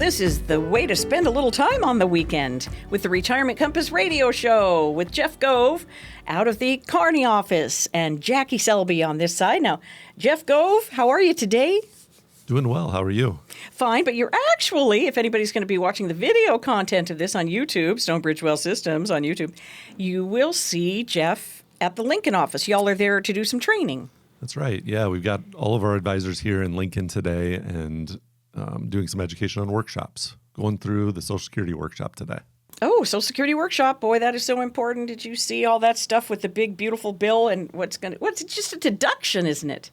this is the way to spend a little time on the weekend with the Retirement Compass radio show with Jeff Gove out of the Kearney office and Jackie Selby on this side. Now, Jeff Gove, how are you today? Doing well. How are you? Fine, but you're actually, if anybody's going to be watching the video content of this on YouTube, Stonebridge Well Systems on YouTube, you will see Jeff at the Lincoln office. Y'all are there to do some training. That's right. Yeah, we've got all of our advisors here in Lincoln today and doing some education on workshops, going through the Social Security workshop today. Oh, Social Security workshop. Boy, that is so important. Did you see all that stuff with the big, beautiful bill and what's just a deduction, isn't it?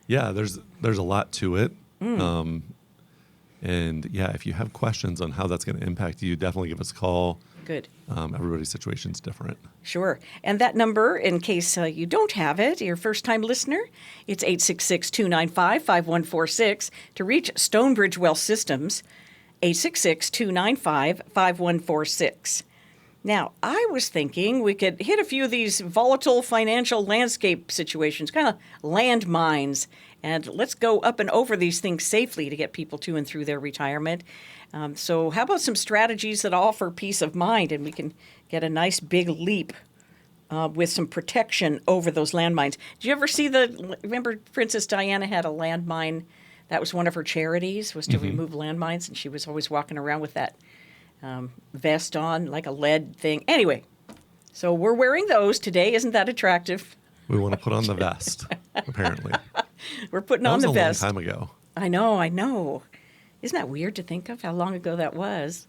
Yeah, there's a lot to it. And yeah, if you have questions on how that's going to impact you, definitely give us a call. Good. Everybody's situation's different. Sure. And that number, in case you don't have it, you're a first-time listener, it's 866-295-5146 to reach Stonebridge Well Systems, 866-295-5146. Now, I was thinking we could hit a few of these volatile financial landscape situations, kind of landmines, and let's go up and over these things safely to get people to and through their retirement. So how about some strategies that offer peace of mind, and we can get a nice big leap with some protection over those landmines. Did you ever see remember Princess Diana had a landmine? That was one of her charities, was to remove landmines, and she was always walking around with that vest on, like a lead thing. Anyway, so we're wearing those today. Isn't that attractive? We want to put on the vest, apparently. We're putting on the vest. That was a long time ago. I know. Isn't that weird to think of how long ago that was?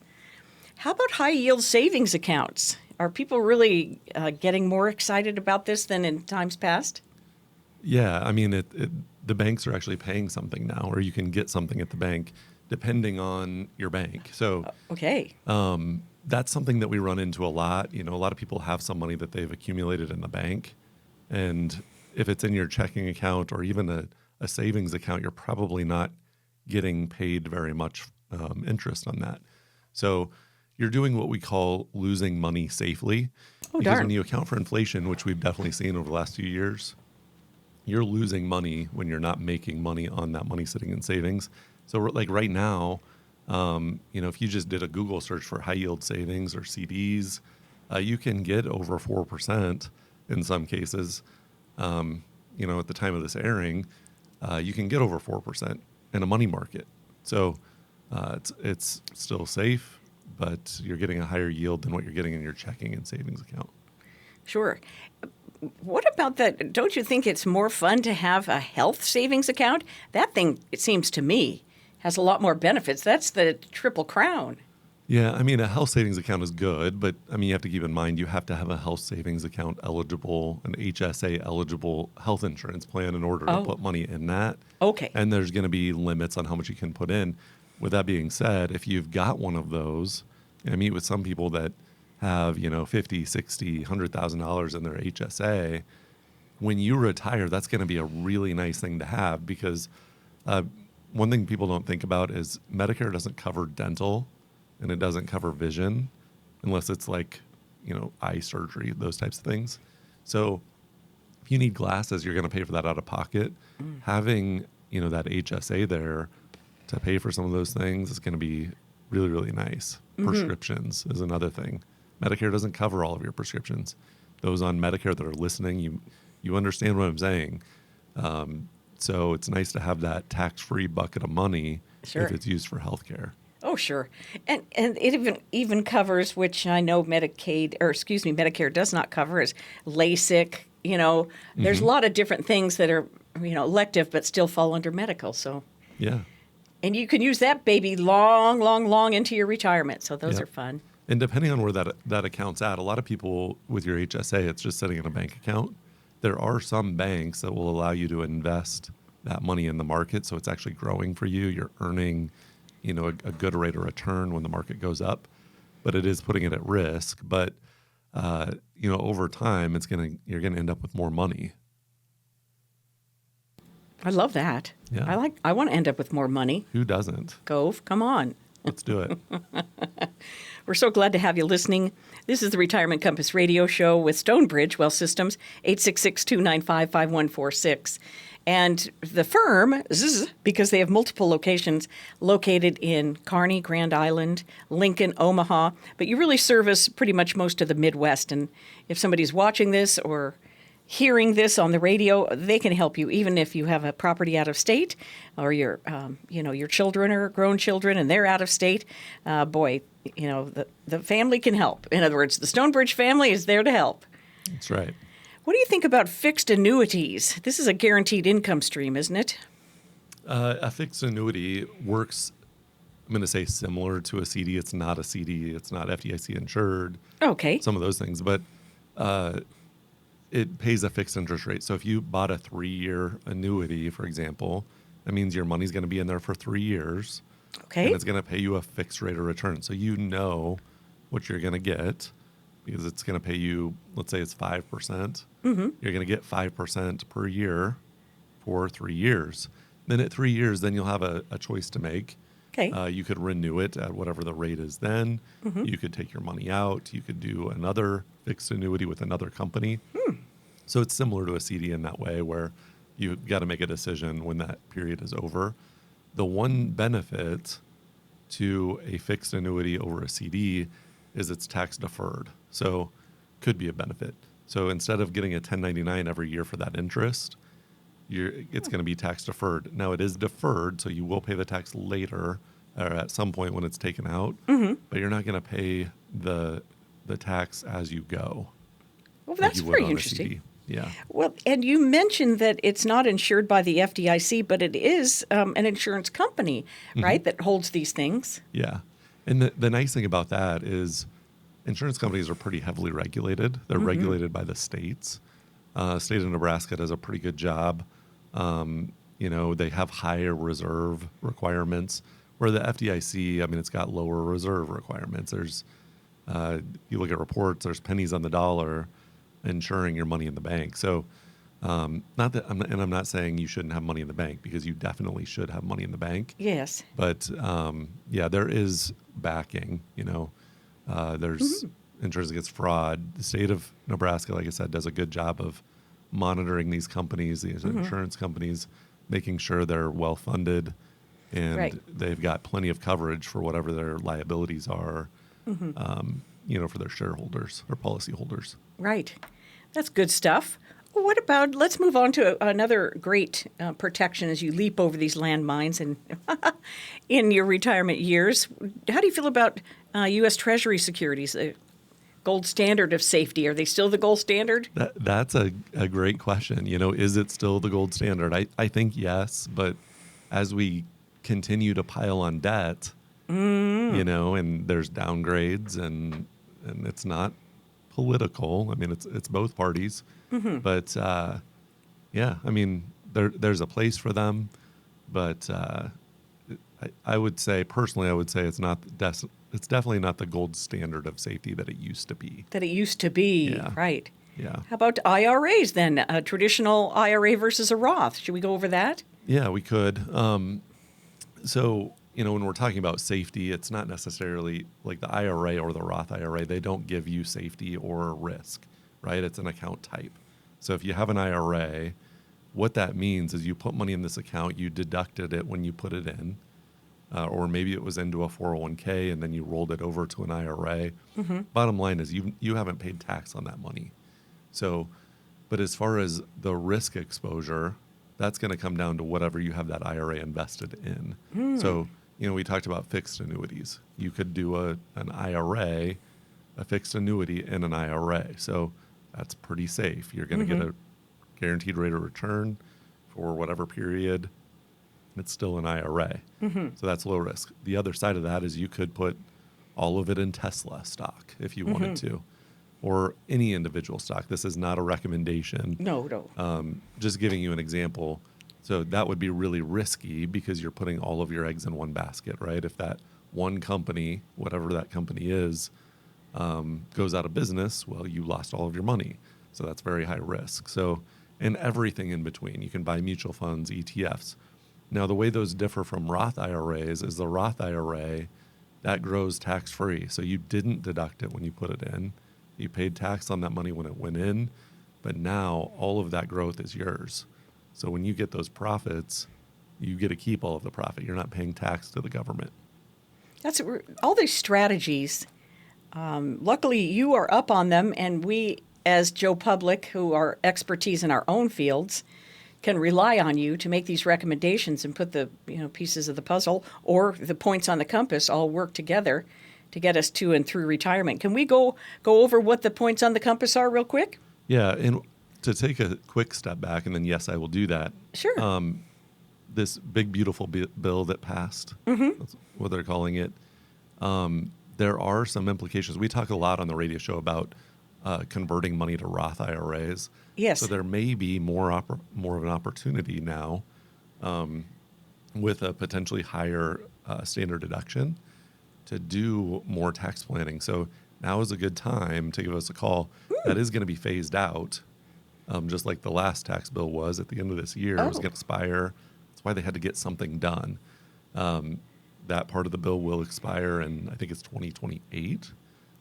How about high-yield savings accounts? Are people really getting more excited about this than in times past? Yeah, I mean, the banks are actually paying something now, or you can get something at the bank depending on your bank. So okay. That's something that we run into a lot. You know, a lot of people have some money that they've accumulated in the bank. And if it's in your checking account or even a savings account, you're probably not getting paid very much interest on that. So you're doing what we call losing money safely. Oh, because darn. when you account for inflation, which we've definitely seen over the last few years, you're losing money when you're not making money on that money sitting in savings. So like right now, if you just did a Google search for high yield savings or CDs, you can get over 4% in some cases. At the time of this airing, you can get over 4% in a money market. So it's still safe, but you're getting a higher yield than what you're getting in your checking and savings account. Sure. What about that? Don't you think it's more fun to have a health savings account? That thing, it seems to me, has a lot more benefits. That's the triple crown. Yeah, I mean, a health savings account is good, but I mean, you have to keep in mind you have to have a health savings account eligible, an HSA eligible health insurance plan in order to put money in that. Okay. And there's going to be limits on how much you can put in. With that being said, if you've got one of those, and I meet with some people that have, $50,000, $60,000, $100,000 in their HSA, when you retire, that's going to be a really nice thing to have because one thing people don't think about is Medicare doesn't cover dental and it doesn't cover vision unless it's like, eye surgery, those types of things. So if you need glasses, you're going to pay for that out of pocket. Having, that HSA there to pay for some of those things is going to be really, really nice. Prescriptions is another thing. Medicare doesn't cover all of your prescriptions. Those on Medicare that are listening, you understand what I'm saying. So it's nice to have that tax-free bucket of money if it's used for healthcare. Oh, sure. And it even covers, which I know Medicare does not cover, is LASIK. There's a lot of different things that are, elective but still fall under medical. So yeah. And you can use that baby long, long, long into your retirement. So those are fun. And depending on where that account's at, a lot of people with your HSA, it's just sitting in a bank account. There are some banks that will allow you to invest that money in the market, so it's actually growing for you. You're earning, a good rate of return when the market goes up, but it is putting it at risk. But over time, you're gonna end up with more money. I love that. Yeah. I want to end up with more money. Who doesn't? Gove, come on. Let's do it. We're so glad to have you listening. This is the Retirement Compass radio show with Stonebridge Well Systems, 866-295-5146. And the firm, because they have multiple locations located in Kearney, Grand Island, Lincoln, Omaha, but you really service pretty much most of the Midwest. And if somebody's watching this or hearing this on the radio, they can help you, even if you have a property out of state or your children are grown children and they're out of state. The family can help. In other words, the Stonebridge family is there to help. That's right. What do you think about fixed annuities? This is a guaranteed income stream, isn't it? A fixed annuity works, I'm going to say similar to a CD. It's not a CD. It's not FDIC insured. Okay. Some of those things. But it pays a fixed interest rate. So if you bought a 3-year annuity, for example, that means your money's going to be in there for 3 years. Okay. And it's going to pay you a fixed rate of return. So you know what you're going to get because it's going to pay you, let's say it's 5%. Mm-hmm. You're going to get 5% per year for 3 years. Then at 3 years, then you'll have a choice to make. Okay. You could renew it at whatever the rate is then. Mm-hmm. You could take your money out. You could do another fixed annuity with another company. So it's similar to a CD in that way where you've got to make a decision when that period is over. The one benefit to a fixed annuity over a CD is it's tax deferred. So could be a benefit. So instead of getting a 1099 every year for that interest, it's going to be tax deferred. Now it is deferred, so you will pay the tax later or at some point when it's taken out, but you're not going to pay the tax as you go. Well, that's like very interesting. Yeah. Well, and you mentioned that it's not insured by the FDIC, but it is an insurance company, right, that holds these things. Yeah. And the nice thing about that is insurance companies are pretty heavily regulated. They're regulated by the states. State of Nebraska does a pretty good job. They have higher reserve requirements, where the FDIC, it's got lower reserve requirements. There's, you look at reports, there's pennies on the dollar insuring your money in the bank. So I'm not saying you shouldn't have money in the bank because you definitely should have money in the bank. Yes. But there is backing, there's insurance against fraud. The state of Nebraska, like I said, does a good job of monitoring these companies, these insurance companies, making sure they're well funded and they've got plenty of coverage for whatever their liabilities are, for their shareholders or policyholders. Right. That's good stuff. Well, what about, let's move on to another great protection as you leap over these landmines and in your retirement years. How do you feel about U.S. Treasury securities, the gold standard of safety? Are they still the gold standard? That's a great question. Is it still the gold standard? I think yes, but as we continue to pile on debt, and there's downgrades and it's not political. It's both parties. But there's a place for them. But I would say personally, it's not. It's definitely not the gold standard of safety that it used to be. Yeah. Right? Yeah. How about IRAs then? A traditional IRA versus a Roth. Should we go over that? Yeah, we could. So when we're talking about safety, it's not necessarily like the IRA or the Roth IRA. They don't give you safety or risk, right? It's an account type. So if you have an IRA, what that means is you put money in this account, you deducted it when you put it in, or maybe it was into a 401k and then you rolled it over to an IRA. Bottom line is you haven't paid tax on that money. So, but as far as the risk exposure, that's going to come down to whatever you have that IRA invested in. So, we talked about fixed annuities. You could do an IRA, a fixed annuity in an IRA. So that's pretty safe. You're going to get a guaranteed rate of return for whatever period. It's still an IRA. So that's low risk. The other side of that is you could put all of it in Tesla stock if you wanted to, or any individual stock. This is not a recommendation. No. Just giving you an example. So that would be really risky because you're putting all of your eggs in one basket, right? If that one company, whatever that company is, goes out of business, well, you lost all of your money. So that's very high risk. So, and everything in between. You can buy mutual funds, ETFs. Now, the way those differ from Roth IRAs is the Roth IRA, that grows tax-free. So you didn't deduct it when you put it in. You paid tax on that money when it went in, but now all of that growth is yours. So when you get those profits, you get to keep all of the profit. You're not paying tax to the government. That's all these strategies. Luckily, you are up on them, and we, as Joe Public, who are expertise in our own fields, can rely on you to make these recommendations and put the pieces of the puzzle or the points on the compass all work together to get us to and through retirement. Can we go over what the points on the compass are real quick? Yeah, and to take a quick step back, and then yes, I will do that. Sure. This big, beautiful bill that passed, that's what they're calling it, there are some implications. We talk a lot on the radio show about converting money to Roth IRAs. Yes. So there may be more of an opportunity now with a potentially higher standard deduction to do more tax planning. So now is a good time to give us a call. That is going to be phased out, just like the last tax bill was at the end of this year. It was going to expire. That's why they had to get something done. That part of the bill will expire in, I think it's 2028.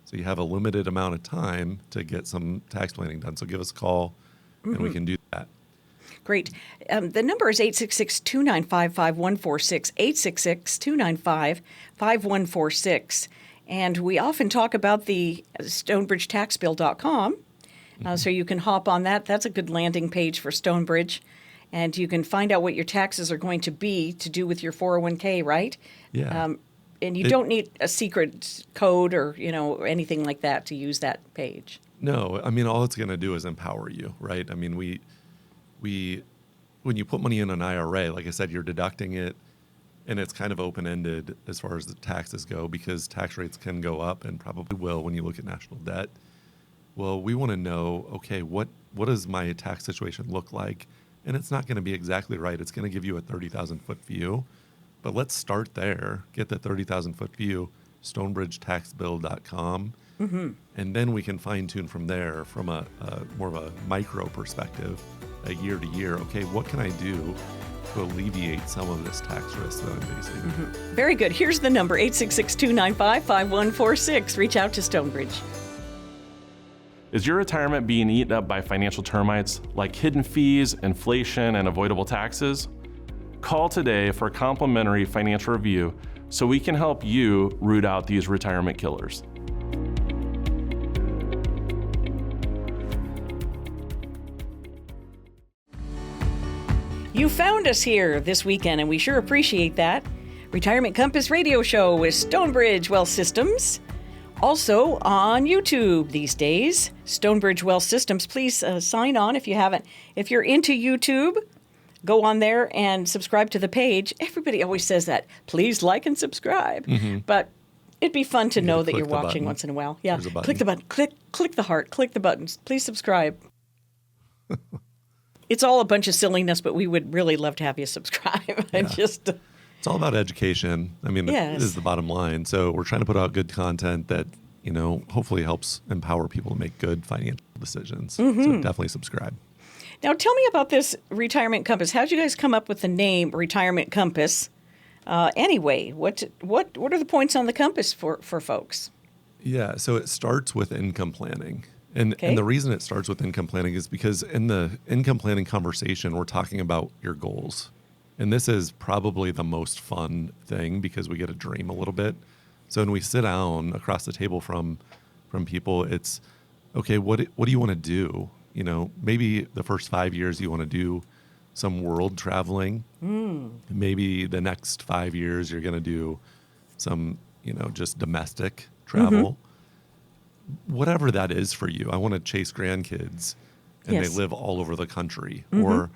So you have a limited amount of time to get some tax planning done. So give us a call, and we can do that. Great. The number is 866-295-5146, 866-295-5146. And we often talk about the StonebridgeTaxBill.com. So you can hop on that. That's a good landing page for Stonebridge. And you can find out what your taxes are going to be to do with your 401k, right? Yeah. And you don't need a secret code or, anything like that to use that page. No, I mean, all it's going to do is empower you, right? I mean, we when you put money in an IRA, like I said, you're deducting it, and it's kind of open-ended as far as the taxes go, because tax rates can go up and probably will when you look at national debt. Well, we want to know, okay, what does my tax situation look like? And it's not going to be exactly right. It's going to give you a 30,000-foot view. But let's start there. Get the 30,000-foot view, StonebridgeTaxBill.com. And then we can fine-tune from there from a more of a micro perspective, a year to year. Okay, what can I do to alleviate some of this tax risk that I'm facing? Very good. Here's the number, 866-295-5146. Reach out to Stonebridge. Is your retirement being eaten up by financial termites like hidden fees, inflation, and avoidable taxes? Call today for a complimentary financial review so we can help you root out these retirement killers. You found us here this weekend, and we sure appreciate that. Retirement Compass Radio Show with Stonebridge Wealth Systems. Also on YouTube these days, Stonebridge Wealth Systems. Please sign on if you haven't. If you're into YouTube, go on there and subscribe to the page. Everybody always says that. Please like and subscribe. But it'd be fun to know that you're watching once in a while. Yeah, click the button. Click the heart. Click the buttons. Please subscribe. It's all a bunch of silliness, but we would really love to have you subscribe. Yeah. It's all about education. I mean, yes. This is the bottom line. So we're trying to put out good content that, hopefully helps empower people to make good financial decisions. So definitely subscribe. Now, tell me about this Retirement Compass. How did you guys come up with the name Retirement Compass? Anyway, what are the points on the compass for folks? Yeah, so it starts with income planning. And the reason it starts with income planning is because in the income planning conversation, we're talking about your goals. And this is probably the most fun thing because we get to dream a little bit. So when we sit down across the table from people, it's, okay, what do you want to do? Maybe the first 5 years you want to do some world traveling. Maybe the next 5 years you're going to do some, just domestic travel. Whatever that is for you. I want to chase grandkids and they live all over the country or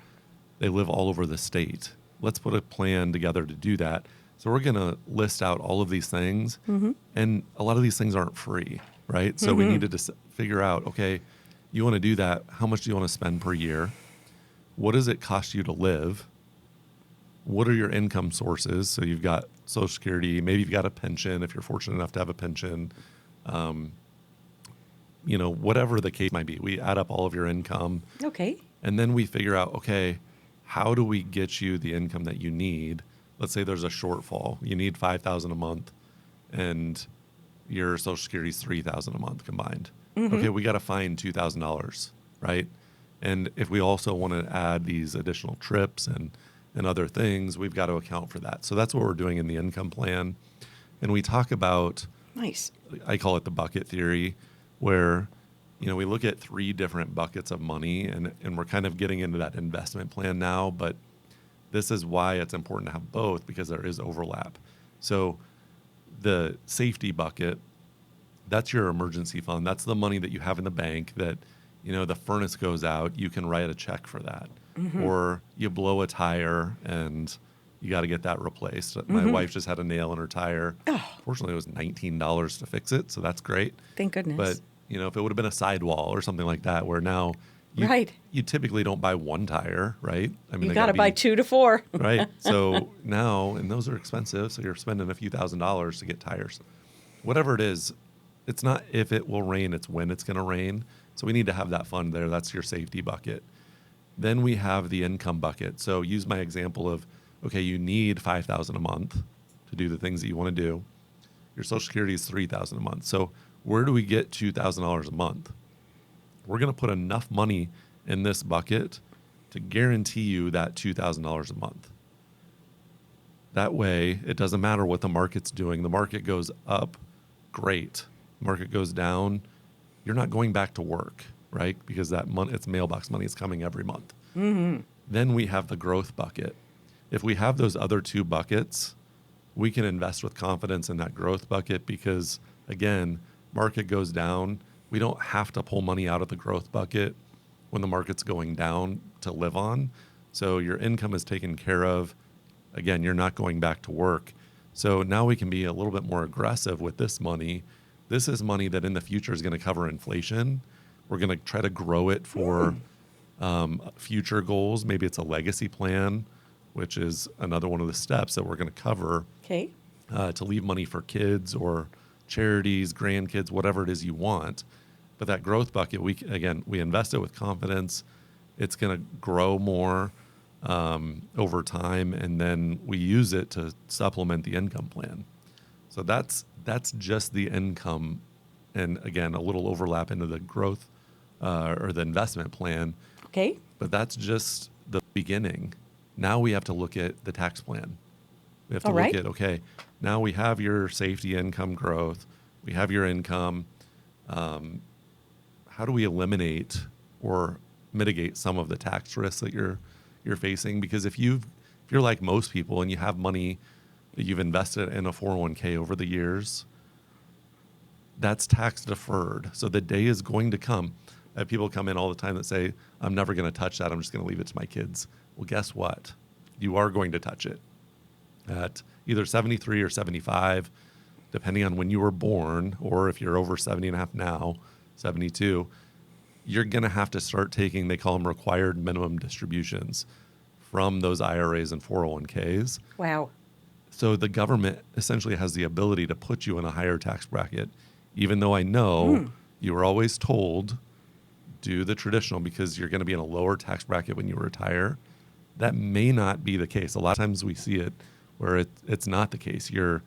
they live all over the state. Let's put a plan together to do that. So we're going to list out all of these things and a lot of these things aren't free, right? So we needed to figure out, okay, you want to do that. How much do you want to spend per year? What does it cost you to live? What are your income sources? So you've got Social Security, maybe you've got a pension if you're fortunate enough to have a pension. Whatever the case might be, we add up all of your income. Okay. And then we figure out, okay, how do we get you the income that you need? Let's say there's a shortfall. You need $5,000 a month and your Social Security is $3,000 a month combined. Okay, we got to find $2,000, right? And if we also want to add these additional trips and other things, we've got to account for that. So that's what we're doing in the income plan. And we talk about, Nice. I call it the bucket theory, where, we look at 3 different buckets of money, and we're kind of getting into that investment plan now, but this is why it's important to have both, because there is overlap. So the safety bucket, that's your emergency fund. That's the money that you have in the bank that, the furnace goes out, you can write a check for that. Or you blow a tire and you got to get that replaced. My wife just had a nail in her tire. Fortunately, it was $19 to fix it, so that's great. Thank goodness. But, if it would have been a sidewall or something like that, where now you typically don't buy one tire, right? I mean, you got to buy 2 to 4. Right. So now, and those are expensive, so you're spending a few $1,000s to get tires. Whatever it is, it's not if it will rain, it's when it's going to rain. So we need to have that fund there. That's your safety bucket. Then we have the income bucket. So use my example of, okay, you need $5,000 a month to do the things that you want to do. Your Social Security is $3,000 a month. So where do we get $2,000 a month? We're going to put enough money in this bucket to guarantee you that $2,000 a month. That way, it doesn't matter what the market's doing. The market goes up, great. The market goes down, you're not going back to work, right? Because that money, it's mailbox money, is coming every month. Then we have the growth bucket. If we have those other 2 buckets, we can invest with confidence in that growth bucket because, again, market goes down. We don't have to pull money out of the growth bucket when the market's going down to live on. So your income is taken care of. Again, you're not going back to work. So now we can be a little bit more aggressive with this money. This is money that in the future is going to cover inflation. We're going to try to grow it for future goals. Maybe it's a legacy plan, which is another one of the steps that we're going to cover. Okay. To leave money for kids or charities, grandkids, whatever it is you want. But that growth bucket, we invest it with confidence. It's going to grow more over time, and then we use it to supplement the income plan. So that's just the income, and again, a little overlap into the growth or the investment plan. Okay. But that's just the beginning. Now we have to look at the tax plan. We have to look at, okay, now we have your safety income growth. We have your income. How do we eliminate or mitigate some of the tax risks that you're facing? Because if you're like most people and you have money that you've invested in a 401k over the years, that's tax deferred. So the day is going to come. I have people come in all the time that say, I'm never going to touch that. I'm just going to leave it to my kids. Well, guess what? You are going to touch it at either 73 or 75, depending on when you were born, or if you're over 70 and a half now, 72, you're going to have to start taking, they call them required minimum distributions from those IRAs and 401ks. Wow. So the government essentially has the ability to put you in a higher tax bracket, even though I know you were always told, do the traditional because you're going to be in a lower tax bracket when you retire. That may not be the case. A lot of times we see it where it's not the case. You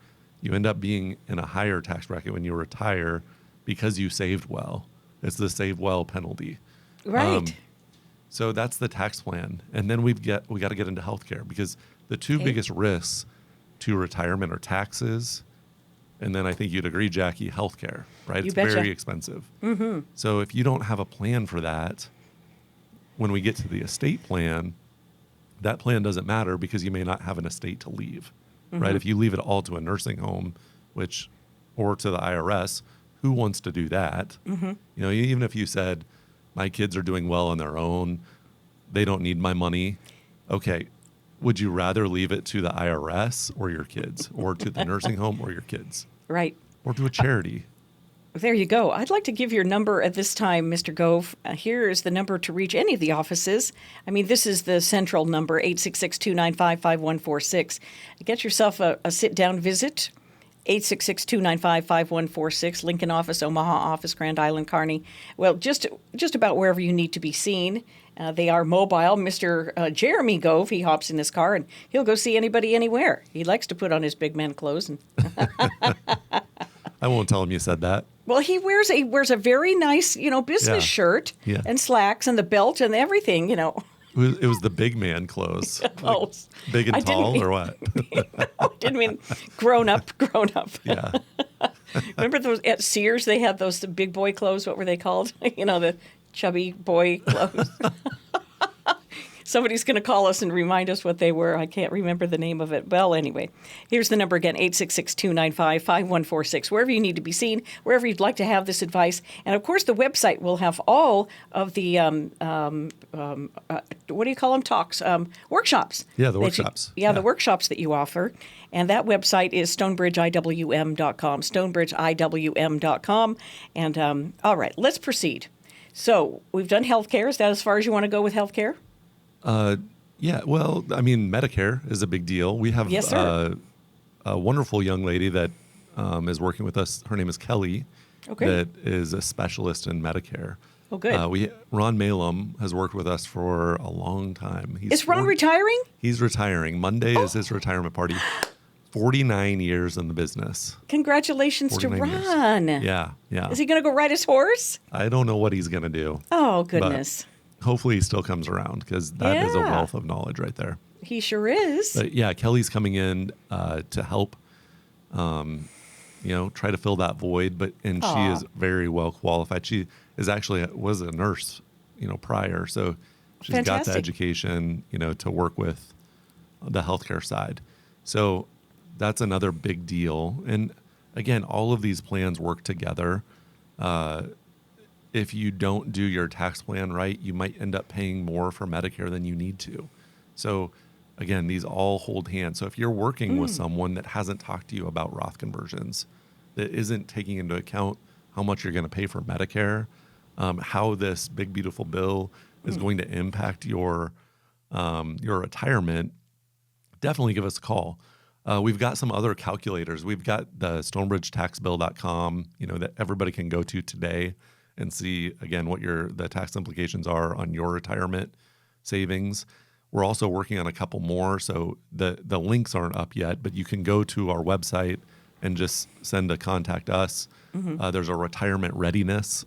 end up being in a higher tax bracket when you retire because you saved well. It's the save well penalty. Right. So that's the tax plan. And then we got to get into healthcare because the 2 biggest risks to retirement are taxes. And then I think you'd agree, Jackie, healthcare, right? It's very expensive. So if you don't have a plan for that, when we get to the estate plan, that plan doesn't matter because you may not have an estate to leave, right? If you leave it all to a nursing home, or to the IRS, who wants to do that? Even if you said, my kids are doing well on their own, they don't need my money. Okay, would you rather leave it to the IRS or your kids, or to the nursing home or your kids? Right. Or to a charity? There you go. I'd like to give your number at this time, Mr. Gove. Here is the number to reach any of the offices. I mean, this is the central number, 866-295-5146. Get yourself a sit-down visit, 866-295-5146, Lincoln office, Omaha office, Grand Island, Kearney. Well, just about wherever you need to be seen. They are mobile. Mr. Jeremy Gove, he hops in his car and he'll go see anybody anywhere. He likes to put on his big man clothes. And I won't tell him you said that. Well, he wears a very nice, business Yeah. shirt Yeah. and slacks and the belt and everything, It was the big man clothes. Oh, Big I and didn't tall, mean- or what? I didn't mean grown up. Yeah. Remember those at Sears? They had those big boy clothes. What were they called? The chubby boy clothes. Somebody's going to call us and remind us what they were. I can't remember the name of it. Well, anyway, here's the number again, 866-295-5146. Wherever you need to be seen, wherever you'd like to have this advice. And, of course, the website will have all of the, what do you call them, talks, workshops. Yeah, the that workshops. The workshops that you offer. And that website is stonebridgeiwm.com, stonebridgeiwm.com. And, all right, let's proceed. So we've done healthcare. Is that as far as you want to go with healthcare? Yeah, well, I mean, Medicare is a big deal. We have Yes, sir. A wonderful young lady that is working with us. Her name is Kelly. Okay. That is a specialist in Medicare. Oh, good. Ron Malum has worked with us for a long time. Is Ron retiring? He's retiring. Monday is his retirement party. 49 years in the business. Congratulations to 49 years. Ron. Yeah. Is he going to go ride his horse? I don't know what he's going to do. Oh, goodness. Hopefully he still comes around, because that is a Yeah. wealth of knowledge right there. He sure is. But yeah, Kelly's coming in to help, try to fill that void. And she is very well qualified. She is actually was a nurse, prior, so she's got the Fantastic. education, to work with the healthcare side. So that's another big deal. And again, all of these plans work together. If you don't do your tax plan right, you might end up paying more for Medicare than you need to. So again, these all hold hands. So if you're working with someone that hasn't talked to you about Roth conversions, that isn't taking into account how much you're going to pay for Medicare, how this big, beautiful bill is going to impact your retirement, definitely give us a call. We've got some other calculators. We've got the stonebridgetaxbill.com, that everybody can go to today and see, again, what the tax implications are on your retirement savings. We're also working on a couple more, so the links aren't up yet, but you can go to our website and just send a contact us. There's a retirement readiness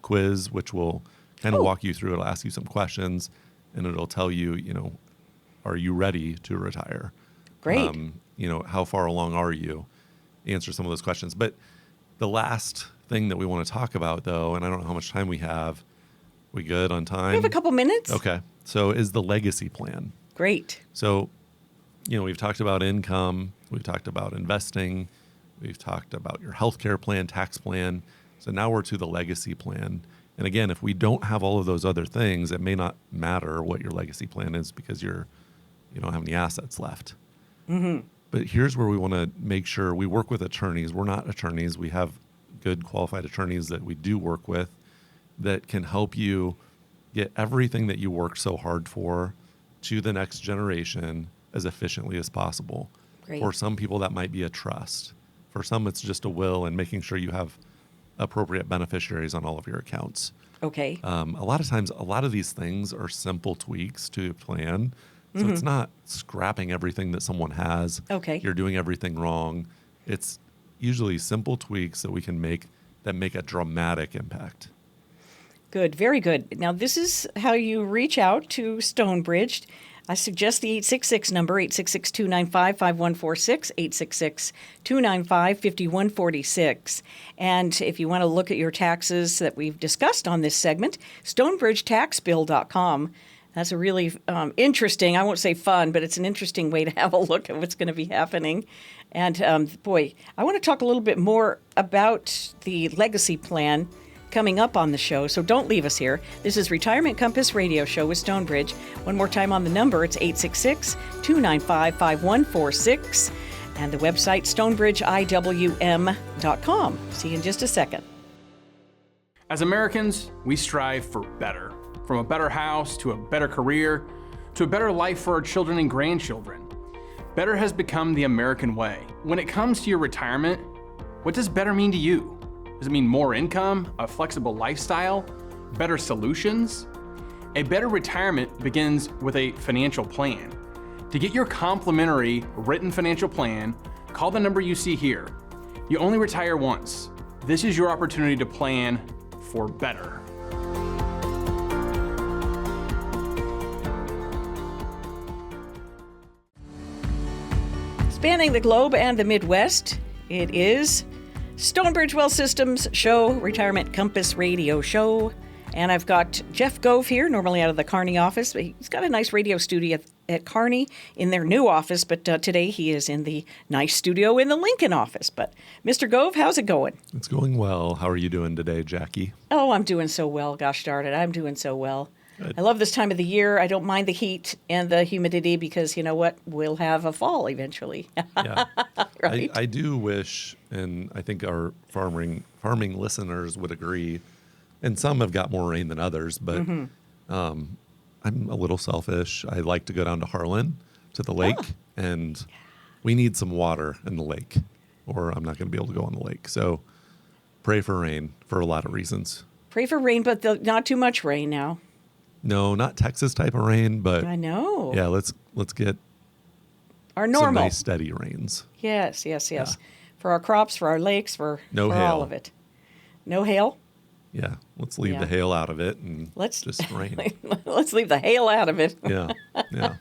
quiz, which will kind of walk you through. It'll ask you some questions, and it'll tell you, are you ready to retire? Great. How far along are you? Answer some of those questions. But the last thing that we want to talk about, though, and I don't know how much time we have. We good on time? We have a couple minutes. Okay. So is the legacy plan. Great. So, we've talked about income. We've talked about investing. We've talked about your healthcare plan, tax plan. So now we're to the legacy plan. And again, if we don't have all of those other things, it may not matter what your legacy plan is, because you don't have any assets left. But here's where we want to make sure we work with attorneys. We're not attorneys. We have good qualified attorneys that we do work with that can help you get everything that you worked so hard for to the next generation as efficiently as possible. Great. For some people, that might be a trust. For some, it's just a will and making sure you have appropriate beneficiaries on all of your accounts. Okay. A lot of times, a lot of these things are simple tweaks to a plan. So it's not scrapping everything that someone has. Okay. You're doing everything wrong. It's usually simple tweaks that we can make that make a dramatic impact. Good. Very good. Now, this is how you reach out to Stonebridge. I suggest the 866 number, 866-295-5146, 866-295-5146. And if you want to look at your taxes that we've discussed on this segment, stonebridgetaxbill.com. That's a really interesting, I won't say fun, but it's an interesting way to have a look at what's going to be happening. And boy, I want to talk a little bit more about the legacy plan coming up on the show, so don't leave us here. This is Retirement Compass Radio Show with Stonebridge. One more time on the number, it's 866-295-5146, and the website, stonebridgeiwm.com. See you in just a second. As Americans, we strive for better. From a better house, to a better career, to a better life for our children and grandchildren. Better has become the American way. When it comes to your retirement, what does better mean to you? Does it mean more income, a flexible lifestyle, better solutions? A better retirement begins with a financial plan. To get your complimentary written financial plan, call the number you see here. You only retire once. This is your opportunity to plan for better. Spanning the globe and the Midwest, it is Stonebridge Well Systems Show, Retirement Compass Radio Show. And I've got Jeff Gove here, normally out of the Kearney office. But he's got a nice radio studio at Kearney in their new office, but today he is in the nice studio in the Lincoln office. But Mr. Gove, how's it going? It's going well. How are you doing today, Jackie? Oh, I'm doing so well. Gosh darn it, I'm doing so well. Good. I love this time of the year. I don't mind the heat and the humidity because you know what? We'll have a fall eventually. Yeah. Right? I do wish, and I think our farming listeners would agree, and some have got more rain than others, but I'm a little selfish. I like to go down to Harlan, to the lake, and we need some water in the lake, or I'm not going to be able to go on the lake. So pray for rain for a lot of reasons. Pray for rain, but not too much rain now. No, not Texas type of rain, but I know. yeah, let's get Our some normal. nice steady rains. Yes. Yeah. For our crops, for our lakes, for No all hail. of it. No hail? Yeah, let's leave Yeah. the hail out of it and Let's just rain. Let's leave the hail out of it. Yeah, yeah.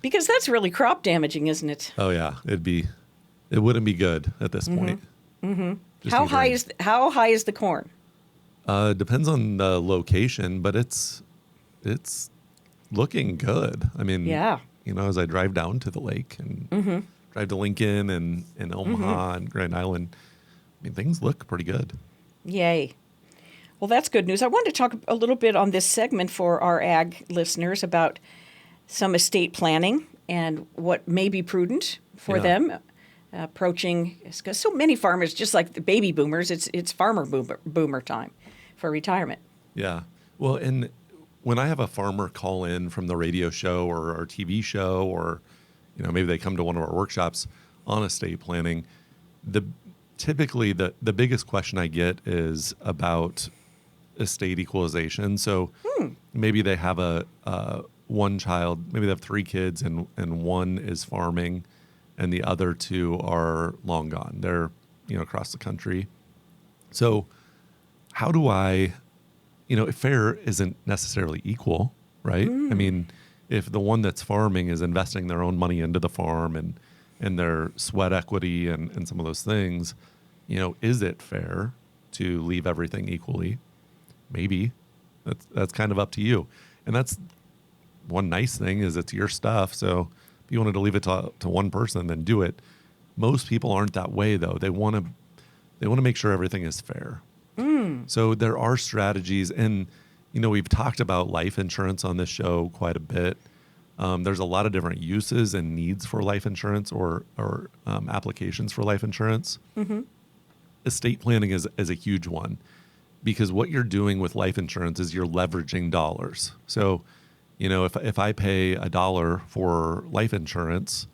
Because that's really crop damaging, isn't it? Oh yeah, it wouldn't be good at this point. Just How need high rain. how high is the corn? Depends on the location, but it's looking good. I mean, Yeah. you know, as I drive down to the lake and drive to Lincoln and Omaha and Grand Island, I mean, things look pretty good. Yay. Well, that's good news. I wanted to talk a little bit on this segment for our ag listeners about some estate planning and what may be prudent for Yeah. them approaching, because so many farmers, just like the baby boomers, it's farmer boomer time for retirement. Yeah. Well, and when I have a farmer call in from the radio show or our TV show, or, you know, maybe they come to one of our workshops on estate planning, typically the biggest question I get is about estate equalization. So maybe they have a one child, maybe they have 3 kids and one is farming and the other 2 are long gone. They're, you know, across the country. So how do I, you know, fair isn't necessarily equal, right? I mean, if the one that's farming is investing their own money into the farm and their sweat equity and some of those things, you know, is it fair to leave everything equally? Maybe. That's kind of up to you. And that's one nice thing is it's your stuff. So if you wanted to leave it to one person, then do it. Most people aren't that way though. They want to make sure everything is fair. So there are strategies, and you know, we've talked about life insurance on this show quite a bit. There's a lot of different uses and needs for life insurance or applications for life insurance. Estate planning is a huge one, because what you're doing with life insurance is you're leveraging dollars. So, you know, if I pay $1 for life insurance,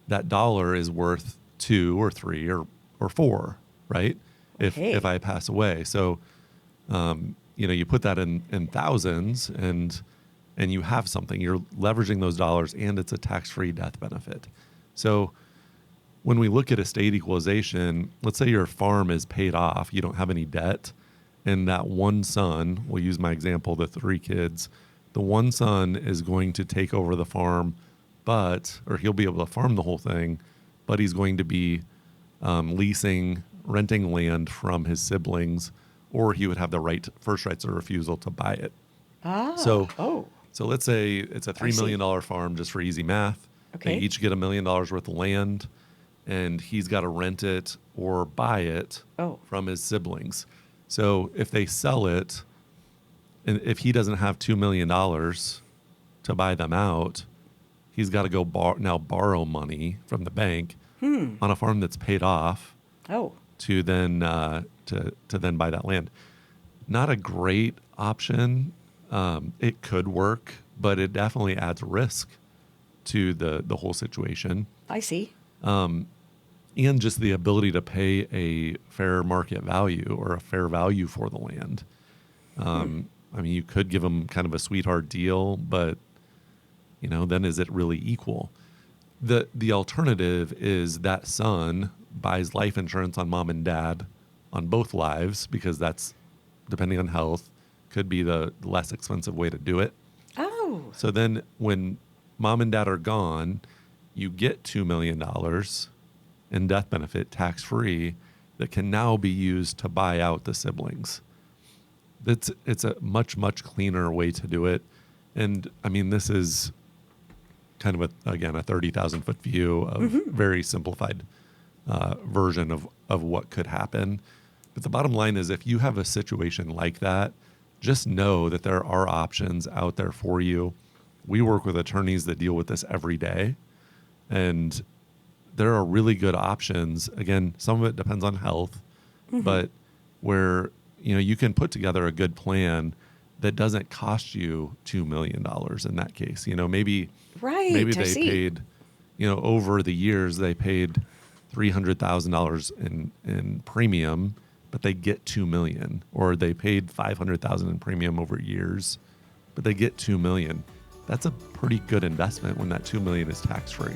that dollar is worth 2 or 3 or 4, right? Okay. If I pass away. So, you know, you put that in thousands and you have something. You're leveraging those dollars, and it's a tax-free death benefit. So when we look at estate equalization, let's say your farm is paid off, you don't have any debt, and that one son, we'll use my example, the 3 kids, the one son is going to take over the farm, or he'll be able to farm the whole thing, but he's going to be renting land from his siblings, or he would have the first rights of refusal to buy it. So let's say it's a $3 million farm, just for easy math. Okay. They each get $1 million worth of land, and he's got to rent it or buy it from his siblings. So if they sell it, and if he doesn't have $2 million to buy them out, he's got to go borrow money from the bank on a farm that's paid off to then buy that land. Not a great option. It could work, but it definitely adds risk to the whole situation. I see. And just the ability to pay a fair market value or a fair value for the land. I mean, you could give them kind of a sweetheart deal, but, you know, then is it really equal? The alternative is that son buys life insurance on mom and dad on both lives, because that's, depending on health, could be the less expensive way to do it. Oh. So then when mom and dad are gone, you get $2 million in death benefit tax-free that can now be used to buy out the siblings. It's a much, much cleaner way to do it. And I mean, this is kind of a 30,000 foot view of very simplified version of what could happen. But the bottom line is, if you have a situation like that, just know that there are options out there for you. We work with attorneys that deal with this every day, and there are really good options. Again, some of it depends on health, but where, you can put together a good plan that doesn't cost you $2 million in that case. Maybe they paid, over the years they paid $300,000 in premium, but they get $2 million, or they paid $500,000 in premium over years, but they get $2 million. That's a pretty good investment when that $2 million is tax-free.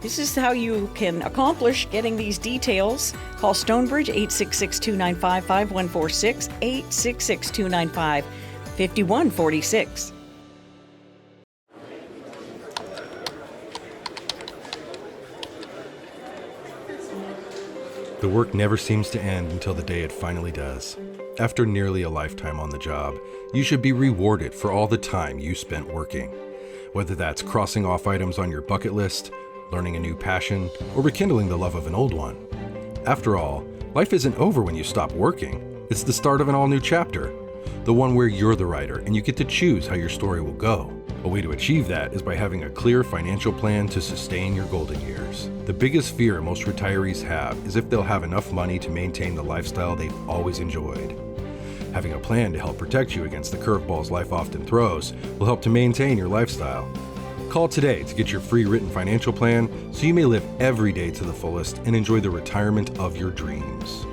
This is how you can accomplish getting these details. Call Stonebridge, 866-295-5146, 866-295-5146. The work never seems to end until the day it finally does. After nearly a lifetime on the job, you should be rewarded for all the time you spent working. Whether that's crossing off items on your bucket list, learning a new passion, or rekindling the love of an old one. After all, life isn't over when you stop working. It's the start of an all-new chapter, the one where you're the writer and you get to choose how your story will go. A way to achieve that is by having a clear financial plan to sustain your golden years. The biggest fear most retirees have is if they'll have enough money to maintain the lifestyle they've always enjoyed. Having a plan to help protect you against the curveballs life often throws will help to maintain your lifestyle. Call today to get your free written financial plan so you may live every day to the fullest and enjoy the retirement of your dreams.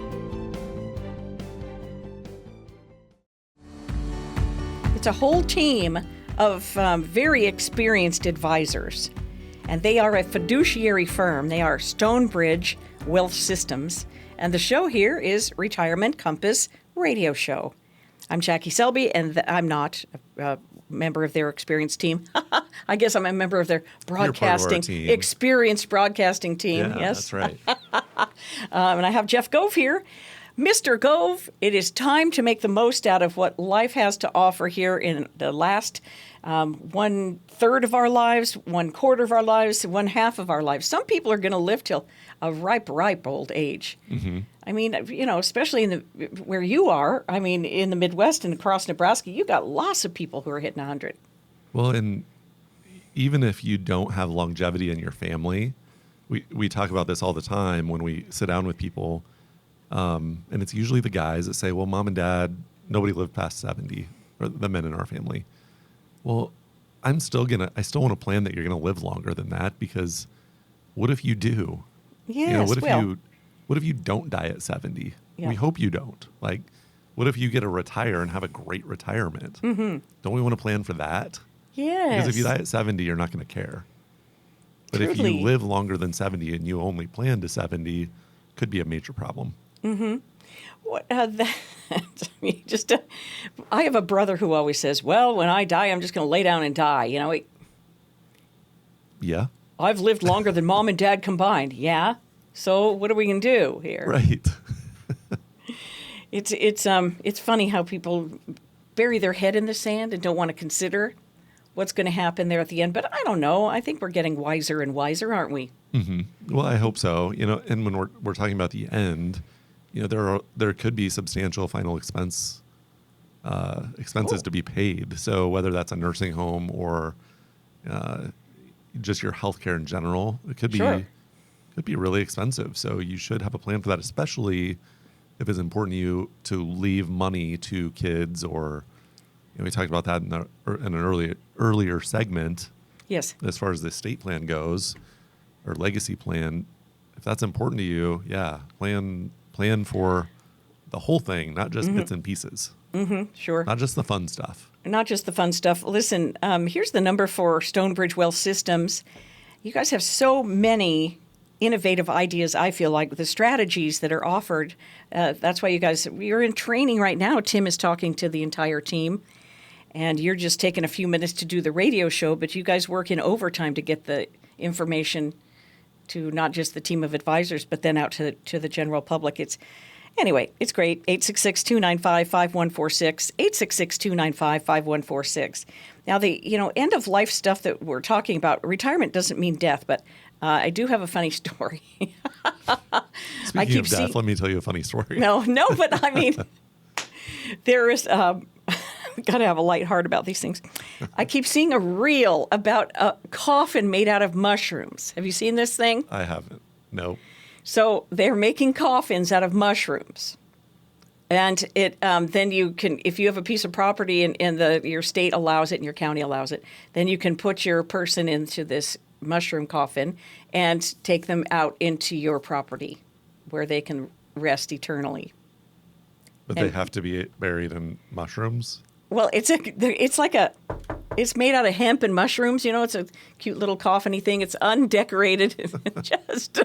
It's a whole team of very experienced advisors, and they are a fiduciary firm. They are Stonebridge Wealth Systems, and the show here is Retirement Compass Radio Show. I'm Jackie Selby, and I'm not a member of their experienced team. I guess I'm a member of their experienced broadcasting team. Yeah, yes, that's right. And I have Jeff Gove here. Mr. Gove, it is time to make the most out of what life has to offer here in the last 1/3 of our lives, 1/4 of our lives, 1/2 of our lives. Some people are going to live till a ripe old age. I mean, especially in where you are. I mean, in the Midwest and across Nebraska, you got lots of people who are hitting 100. Well, and even if you don't have longevity in your family, we talk about this all the time when we sit down with people. And it's usually the guys that say, well, mom and dad, nobody lived past 70, or the men in our family. Well, I still want to plan that you're going to live longer than that, because what if you do? Yes, what if you don't die at 70? Yeah. We hope you don't. Like, what if you get to retire and have a great retirement? Don't we want to plan for that? Yes. Because if you die at 70, you're not going to care. But if Truly. you live longer than 70 and you only plan to 70, could be a major problem. What I have a brother who always says, well, when I die, I'm just going to lay down and die. Yeah. I've lived longer than mom and dad combined. Yeah. So what are we going to do here? Right. It's funny how people bury their head in the sand and don't want to consider what's going to happen there at the end. But I don't know. I think we're getting wiser and wiser, aren't we? Well, I hope so. And when we're talking about the end, there could be substantial final expenses to be paid. So whether that's a nursing home or just your healthcare in general, it could be really expensive. So you should have a plan for that, especially if it's important to you to leave money to kids, or we talked about that in an earlier segment. Yes. As far as the estate plan goes, or legacy plan, if that's important to you, plan for the whole thing, not just bits and pieces. Sure. Not just the fun stuff. Not just the fun stuff. Listen, here's the number for Stonebridge Wealth Systems. You guys have so many innovative ideas, I feel like, with the strategies that are offered. That's why you're in training right now. Tim is talking to the entire team, and you're just taking a few minutes to do the radio show, but you guys work in overtime to get the information to not just the team of advisors, but then out to the general public. Anyway, it's great. 866-295-5146, 866-295-5146. Now, the end-of-life stuff that we're talking about, retirement doesn't mean death, but I do have a funny story. Speaking of death, let me tell you a funny story. No, but I mean, there is... got to have a light heart about these things. I keep seeing a reel about a coffin made out of mushrooms. Have you seen this thing? I haven't. No. So they're making coffins out of mushrooms. And then you can, if you have a piece of property and your state allows it and your county allows it, then you can put your person into this mushroom coffin and take them out into your property where they can rest eternally. But they have to be buried in mushrooms? Well, it's made out of hemp and mushrooms. It's a cute little coffin-y thing. It's undecorated. Just,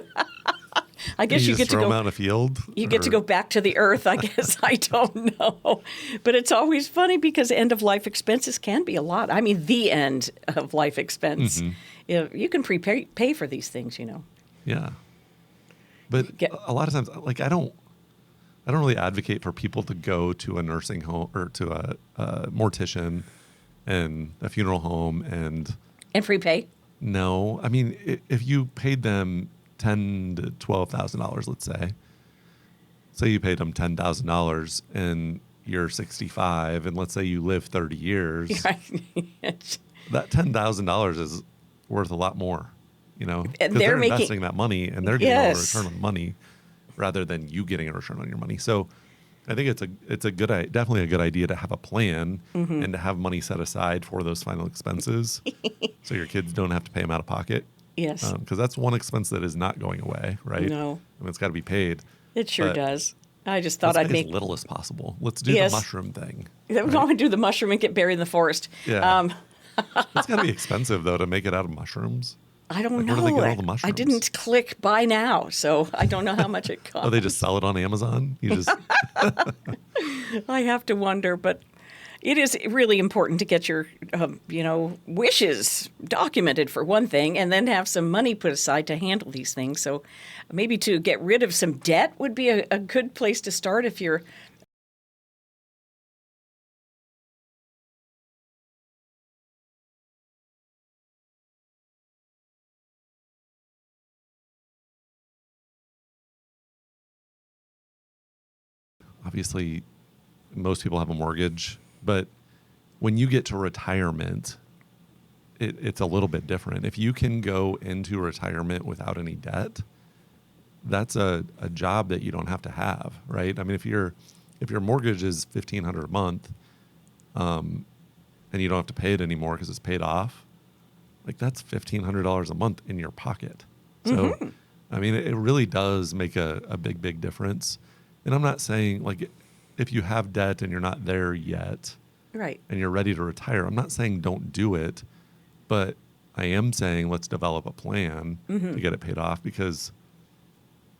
I guess you get to throw go them out in a field. You get to go back to the earth. I guess I don't know, but it's always funny because end-of-life expenses can be a lot. I mean, the end of life expense. Mm-hmm. You can pay for these things. Yeah, but a lot of times, like I don't really advocate for people to go to a nursing home or to a mortician and a funeral home and prepay. No, I mean if you paid them $10,000 to $12,000, let's say you paid them $10,000 and you're 65, and let's say you live 30 years, that $10,000 is worth a lot more, And they're investing that money and they're getting a return on money, rather than you getting a return on your money. So I think it's definitely a good idea to have a plan and to have money set aside for those final expenses so your kids don't have to pay them out of pocket. Yes. Because that's one expense that is not going away, right? No. I mean, it's got to be paid. It sure does. I just thought I'd make as little as possible. Let's do the mushroom thing. Right? We want to do the mushroom and get buried in the forest. Yeah. It's got to be expensive, though, to make it out of mushrooms. I don't know. Where do they get all the mushrooms? I didn't click buy now, so I don't know how much it costs. Oh, they just sell it on Amazon? You just I have to wonder, but it is really important to get your wishes documented for one thing, and then have some money put aside to handle these things. So maybe to get rid of some debt would be a good place to start if you're obviously, most people have a mortgage, but when you get to retirement, it's a little bit different. If you can go into retirement without any debt, that's a job that you don't have to have, right? I mean, if your mortgage is $1,500 a month, and you don't have to pay it anymore because it's paid off, like that's $1,500 a month in your pocket. So, I mean, it really does make a big difference. And I'm not saying, like, if you have debt and you're not there yet, right, and you're ready to retire, I'm not saying don't do it, but I am saying let's develop a plan to get it paid off, because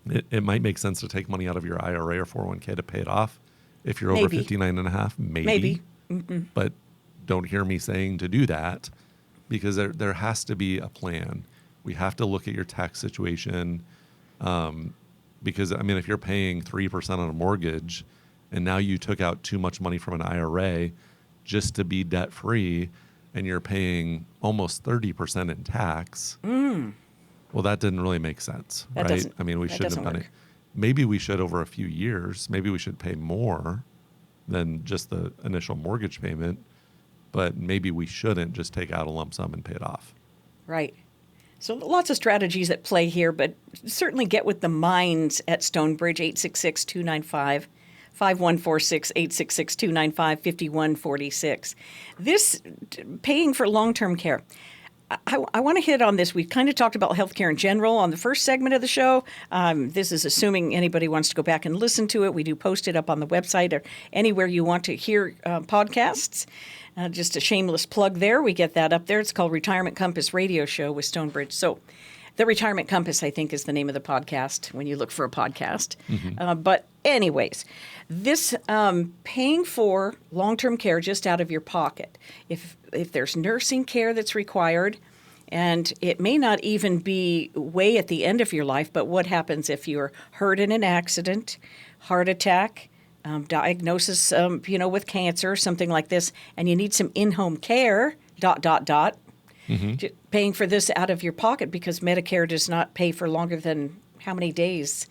it might make sense to take money out of your IRA or 401k to pay it off if you're over 59 and a half, maybe. But don't hear me saying to do that, because there has to be a plan. We have to look at your tax situation. Because, I mean, if you're paying 3% on a mortgage and now you took out too much money from an IRA just to be debt free and you're paying almost 30% in tax, well, that didn't really make sense, right? I mean, we shouldn't have done it. Maybe we should over a few years. Maybe we should pay more than just the initial mortgage payment, but maybe we shouldn't just take out a lump sum and pay it off. Right. So lots of strategies at play here, but certainly get with the minds at Stonebridge, 866-295-5146, 866-295-5146. This paying for long-term care. I want to hit on this. We've kind of talked about healthcare in general on the first segment of the show. This is assuming anybody wants to go back and listen to it. We do post it up on the website or anywhere you want to hear podcasts. Just a shameless plug there. We get that up there. It's called Retirement Compass Radio Show with Stonebridge. So the Retirement Compass, I think, is the name of the podcast when you look for a podcast. But anyways, this paying for long-term care just out of your pocket. If there's nursing care that's required, and it may not even be way at the end of your life, but what happens if you're hurt in an accident, heart attack, diagnosis, with cancer, something like this, and you need some in-home care, ... Paying for this out of your pocket because Medicare does not pay for longer than how many days?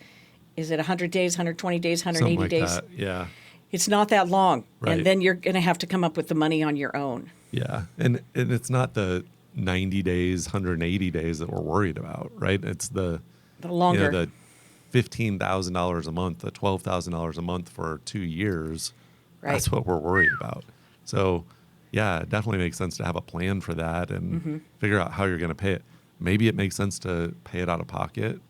Is it 100 days, 120 days, 180 Something like days? that. Yeah. It's not that long. Right. And then you're going to have to come up with the money on your own. Yeah. And it's not the 90 days, 180 days that we're worried about, right? It's the longer. The $15,000 a month, the $12,000 a month for 2 years. Right. That's what we're worried about. So, yeah, it definitely makes sense to have a plan for that and figure out how you're going to pay it. Maybe it makes sense to pay it out of pocket,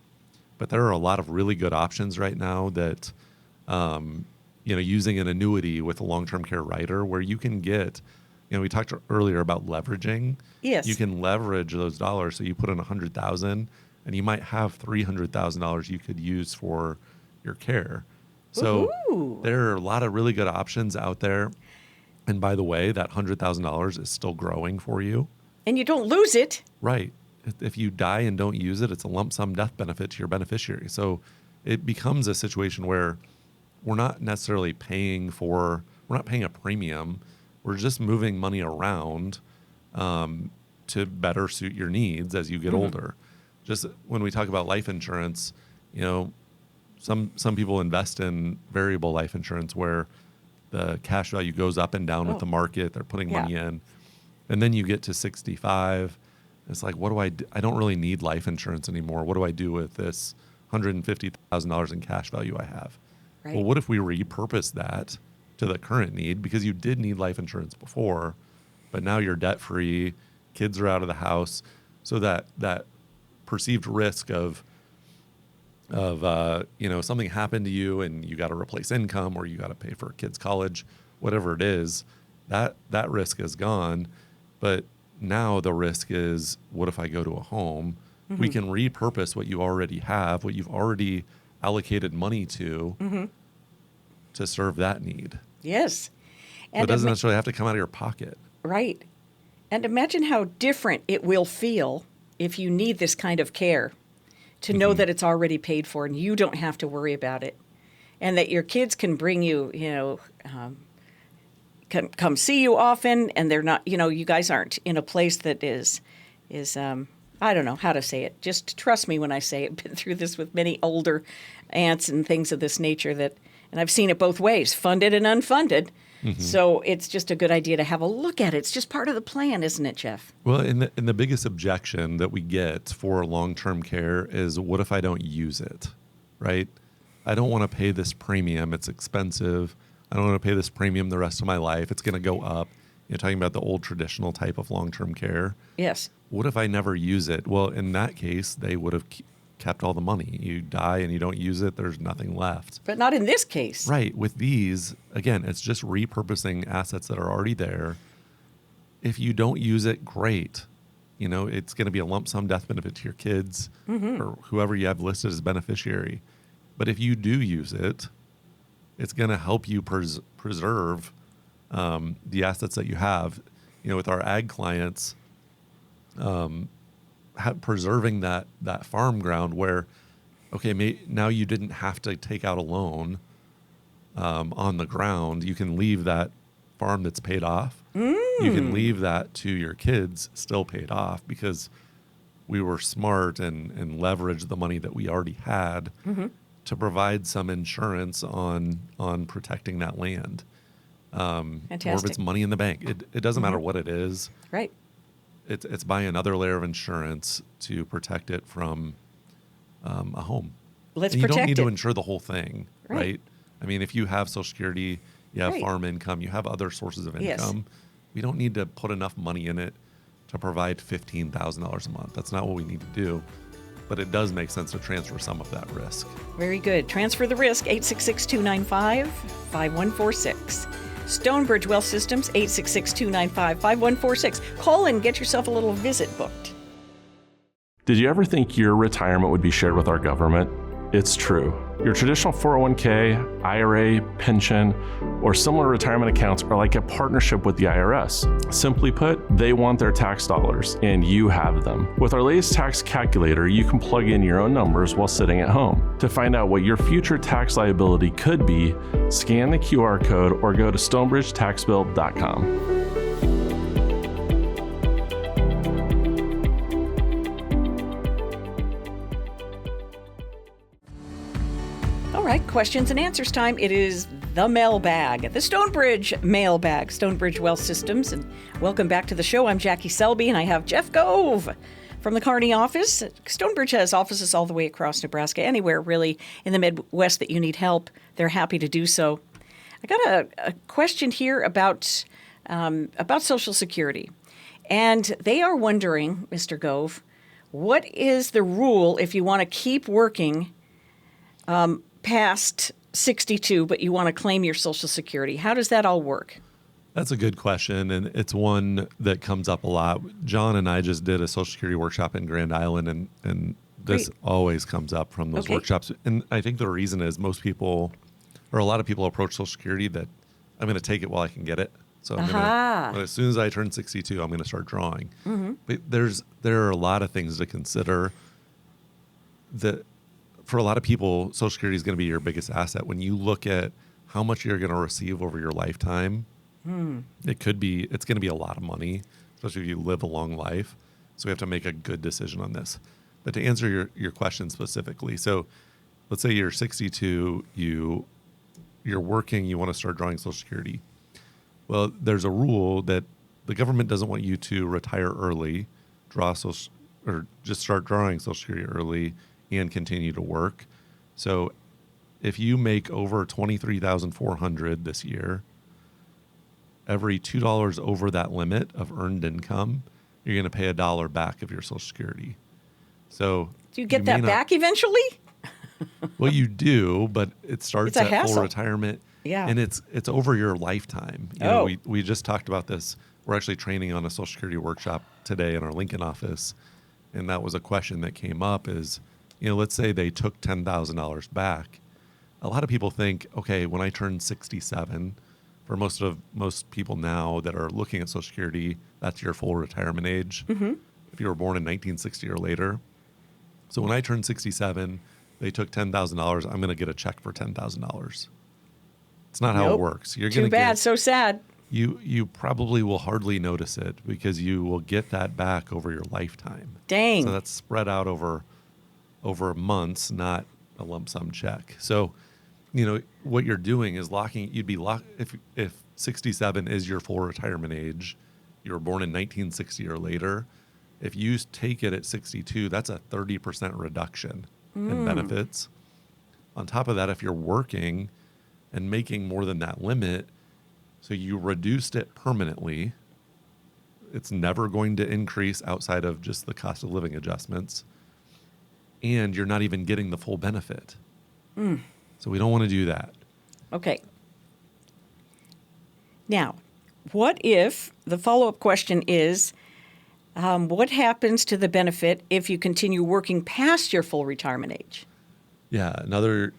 but there are a lot of really good options right now that, using an annuity with a long-term care rider where you can get, we talked earlier about leveraging. Yes. You can leverage those dollars. So you put in $100,000 and you might have $300,000 you could use for your care. So there are a lot of really good options out there. And by the way, that $100,000 is still growing for you. And you don't lose it. Right. If you die and don't use it, it's a lump sum death benefit to your beneficiary. So it becomes a situation where we're not necessarily paying a premium. We're just moving money around to better suit your needs as you get older. Just when we talk about life insurance, some people invest in variable life insurance where the cash value goes up and down with the market. They're putting money in. And then you get to 65. It's like, what do I do? I don't really need life insurance anymore. What do I do with this $150,000 in cash value I have? Right. Well, what if we repurpose that to the current need? Because you did need life insurance before, but now you're debt-free, kids are out of the house. So that perceived risk of something happened to you and you got to replace income or you got to pay for kids' college, whatever it is, that risk is gone. But now the risk is, what if I go to a home? We can repurpose what you already have, what you've already allocated money to serve that need. Yes. So it doesn't necessarily have to come out of your pocket. Right. And imagine how different it will feel if you need this kind of care, to know that it's already paid for and you don't have to worry about it. And that your kids can bring you, can come see you often, and they're not, you guys aren't in a place that is I don't know how to say it. Just trust me when I say it. Been through this with many older aunts and things of this nature and I've seen it both ways, funded and unfunded. So it's just a good idea to have a look at it. It's just part of the plan, isn't it, Jeff? Well, and the biggest objection that we get for long-term care is, what if I don't use it, right? I don't want to pay this premium. It's expensive. I don't want to pay this premium the rest of my life. It's going to go up. You're talking about the old traditional type of long-term care. Yes. What if I never use it? Well, in that case, they would have kept all the money. You die and you don't use it, there's nothing left. But not in this case. Right. With these, again, it's just repurposing assets that are already there. If you don't use it, great. It's going to be a lump sum death benefit to your kids or whoever you have listed as beneficiary. But if you do use it, it's going to help you preserve the assets that you have. With our ag clients, preserving that farm ground where, okay, now you didn't have to take out a loan on the ground. You can leave that farm that's paid off. You can leave that to your kids still paid off because we were smart and leveraged the money that we already had to provide some insurance on protecting that land. Fantastic. Or if it's money in the bank, it doesn't matter what it is. Right. It's buying another layer of insurance to protect it from a home. Let's and you protect don't need it. to insure the whole thing, right? I mean, if you have Social Security, you have farm income, you have other sources of income. Yes. We don't need to put enough money in it to provide $15,000 a month. That's not what we need to do, but it does make sense to transfer some of that risk. Very good. Transfer the risk, 866-295-5146. Stonebridge Wealth Systems, 866-295-5146. Call and get yourself a little visit booked. Did you ever think your retirement would be shared with our government? It's true. Your traditional 401k, IRA, pension, or similar retirement accounts are like a partnership with the IRS. Simply put, they want their tax dollars, and you have them. With our latest tax calculator, you can plug in your own numbers while sitting at home. To find out what your future tax liability could be, scan the QR code or go to stonebridgetaxbill.com. All right, questions and answers time. It is the mailbag, the Stonebridge mailbag, Stonebridge Wealth Systems. And welcome back to the show. I'm Jackie Selby, and I have Jeff Gove from the Kearney office. Stonebridge has offices all the way across Nebraska, anywhere really in the Midwest that you need help. They're happy to do so. I got a question here about Social Security. And they are wondering, Mr. Gove, what is the rule if you want to keep working past 62, but you want to claim your Social Security? How does that all work? That's a good question, and it's one that comes up a lot. John and I just did a Social Security workshop in Grand Island, and this Great. always comes up from those workshops. And I think the reason is most people, or a lot of people, approach Social Security that I'm going to take it while I can get it. So I'm gonna, as soon as I turn 62, I'm going to start drawing. Mm-hmm. But there are a lot of things to consider. That for a lot of people, Social Security is going to be your biggest asset. When you look at how much you're going to receive over your lifetime, it's going to be a lot of money, especially if you live a long life. So we have to make a good decision on this. But to answer your question specifically, so let's say you're 62, you're working, you want to start drawing Social Security. Well, there's a rule that the government doesn't want you to retire early, or just start drawing Social Security early and continue to work. So if you make over $23,400 this year, every $2 over that limit of earned income, you're going to pay $1 back of your Social Security. So do you get that back eventually? Well, you do, but it starts at hassle. full retirement. Yeah. And it's over your lifetime. You know, we just talked about this. We're actually training on a Social Security workshop today in our Lincoln office. And that was a question that came up is, let's say they took $10,000 back. A lot of people think, okay, when I turn 67, for most people now that are looking at Social Security, that's your full retirement age. Mm-hmm. If you were born in 1960 or later. So when I turn 67, they took $10,000. I'm going to get a check for $10,000. It's not how it works. You're Too bad. So sad. You probably will hardly notice it because you will get that back over your lifetime. Dang. So that's spread out over months, not a lump sum check. So, what you're doing is if 67 is your full retirement age, you were born in 1960 or later, if you take it at 62, that's a 30% reduction in benefits. On top of that, if you're working and making more than that limit, so you reduced it permanently, it's never going to increase outside of just the cost of living adjustments. And you're not even getting the full benefit. So we don't want to do that. Okay. Now, what if the follow-up question is, what happens to the benefit if you continue working past your full retirement age? Yeah, another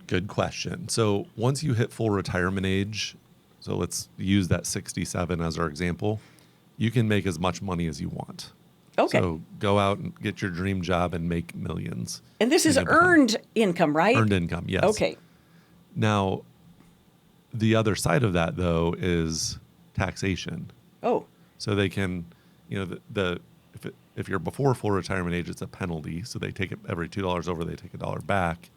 good question. So once you hit full retirement age, so let's use that 67 as our example, you can make as much money as you want. Okay. So go out and get your dream job and make millions. And this is earned income, right? Earned income, yes. Okay. Now, the other side of that, though, is taxation. Oh. So they can, if you're before full retirement age, it's a penalty. So they take it every $2 over, they take $1 back.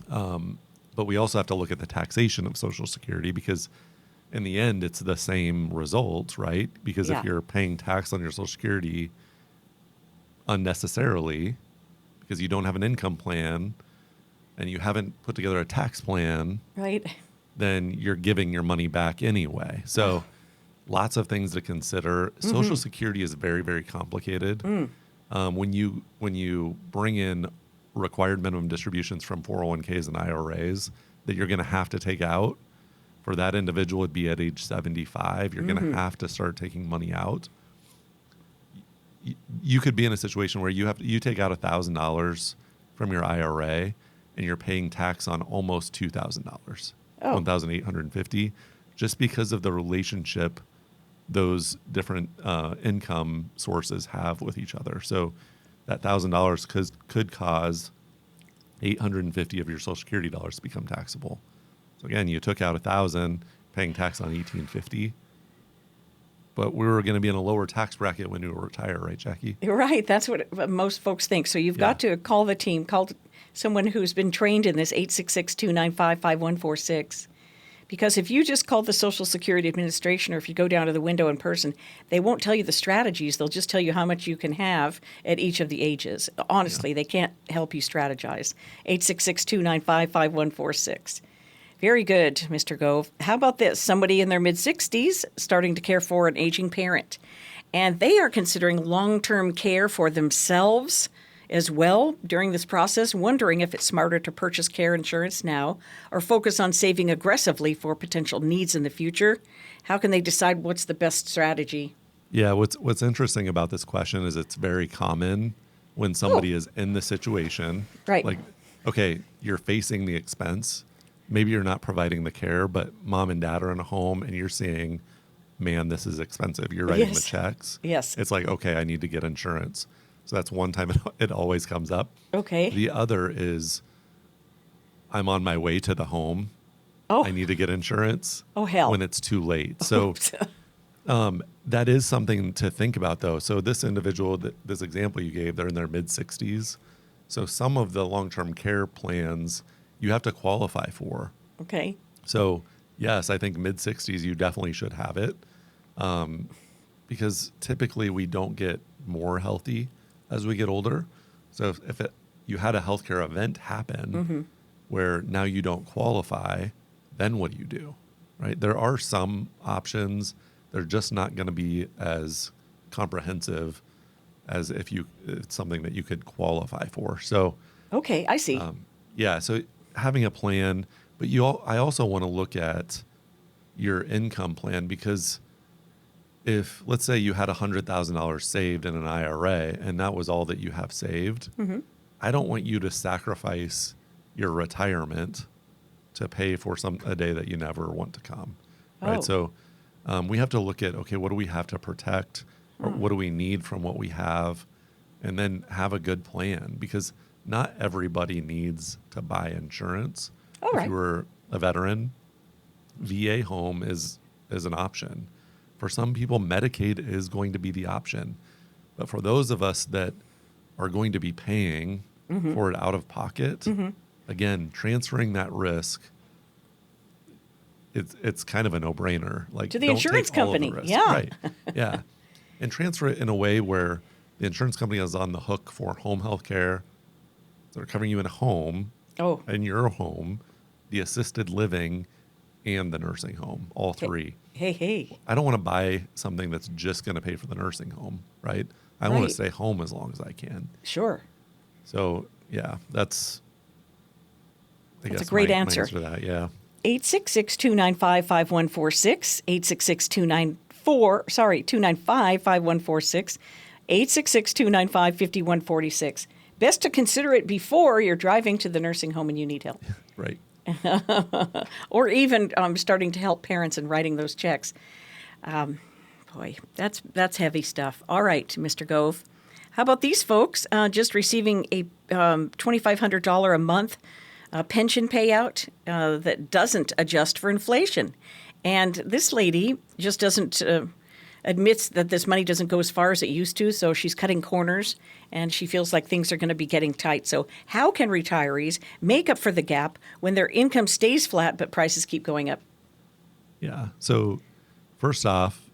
But we also have to look at the taxation of Social Security because in the end, it's the same result, right? Because if you're paying tax on your Social Security unnecessarily because you don't have an income plan and you haven't put together a tax plan, right, then you're giving your money back anyway. So lots of things to consider. Social Security is very, very complicated. When you bring in required minimum distributions from 401ks and IRAs that you're going to have to take out, for that individual, it'd be at age 75. You're going to have to start taking money out. You could be in a situation where you take out $1,000 from your IRA and you're paying tax on almost $2,000, $1,850, just because of the relationship those different income sources have with each other. So that $1,000 could cause $850 of your Social Security dollars to become taxable. So again, you took out $1,000, paying tax on $1,850. But we were going to be in a lower tax bracket when we retire, right, Jackie? You're right. That's what most folks think. So you've got to call the team, call someone who's been trained in this, 866-295-5146. Because if you just call the Social Security Administration, or if you go down to the window in person, they won't tell you the strategies. They'll just tell you how much you can have at each of the ages. Honestly, they can't help you strategize. 866-295-5146. Very good, Mr. Gove. How about this? Somebody in their mid-60s starting to care for an aging parent. And they are considering long-term care for themselves as well during this process, wondering if it's smarter to purchase care insurance now or focus on saving aggressively for potential needs in the future. How can they decide what's the best strategy? Yeah, what's interesting about this question is it's very common when somebody is in the situation. Right. Like, okay, you're facing the expense. Maybe you're not providing the care, but mom and dad are in a home and you're seeing, man, this is expensive. You're writing the checks. Yes. It's like, okay, I need to get insurance. So that's one time it always comes up. Okay. The other is I'm on my way to the home. Oh. I need to get insurance. Oh, hell. When it's too late. So that is something to think about, though. So this individual, this example you gave, they're in their mid-60s. So some of the long-term care plans you have to qualify for. Okay. So, yes, I think mid-60s you definitely should have it because typically we don't get more healthy as we get older. So if you had a healthcare event happen where now you don't qualify, then what do you do, right? There are some options. They're just not going to be as comprehensive as if it's something that you could qualify for. So, okay, I see. So having a plan, but I also want to look at your income plan, because if, let's say you had $100,000 saved in an IRA and that was all that you have saved, I don't want you to sacrifice your retirement to pay for a day that you never want to come, right? So we have to look at, okay, what do we have to protect, or what do we need from what we have, and then have a good plan, because not everybody needs to buy insurance. All right. If you were a veteran, VA home is an option. For some people, Medicaid is going to be the option. But for those of us that are going to be paying for it out of pocket, again, transferring that risk, it's kind of a no-brainer. Like, to the don't insurance take all of the company. risk. Yeah. Right. Yeah. And transfer it in a way where the insurance company is on the hook for home health care. So they're covering you in a home, in your home, the assisted living, and the nursing home, all three. Hey. I don't want to buy something that's just going to pay for the nursing home, right? I want to stay home as long as I can. Sure. So, yeah, that's a great answer. My answer to that, yeah. 866-295-5146, 866-295-5146, 866-295-5146. Best to consider it before you're driving to the nursing home and you need help. Right. Or even starting to help parents and writing those checks. Boy, that's heavy stuff. All right, Mr. Gove. How about these folks just receiving a $2,500 a month pension payout that doesn't adjust for inflation? And this lady just doesn't admits that this money doesn't go as far as it used to, so she's cutting corners, and she feels like things are going to be getting tight. So how can retirees make up for the gap when their income stays flat but prices keep going up? Yeah. So first off,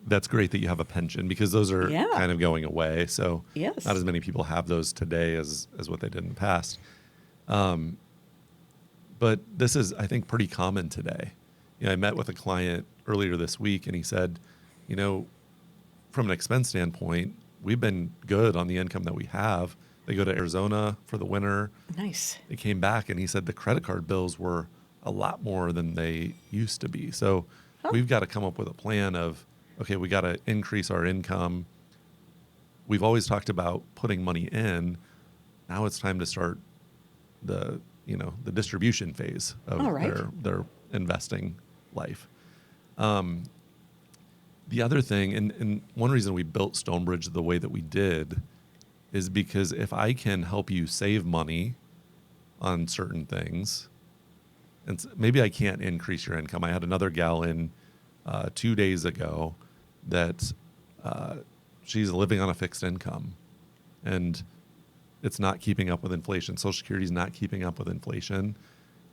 that's great that you have a pension, because those are kind of going away. So yes. Not as many people have those today as what they did in the past. But this is, I think, pretty common today. I met with a client earlier this week, and he said, from an expense standpoint, we've been good on the income that we have. They go to Arizona for the winter. Nice. They came back, and he said the credit card bills were a lot more than they used to be. So we've got to come up with a plan of, okay, we got to increase our income. We've always talked about putting money in. Now it's time to start the distribution phase of All right. their investing life. The other thing, and one reason we built Stonebridge the way that we did is because if I can help you save money on certain things, and maybe I can't increase your income. I had another gal in 2 days ago that she's living on a fixed income, and it's not keeping up with inflation. Social Security's not keeping up with inflation.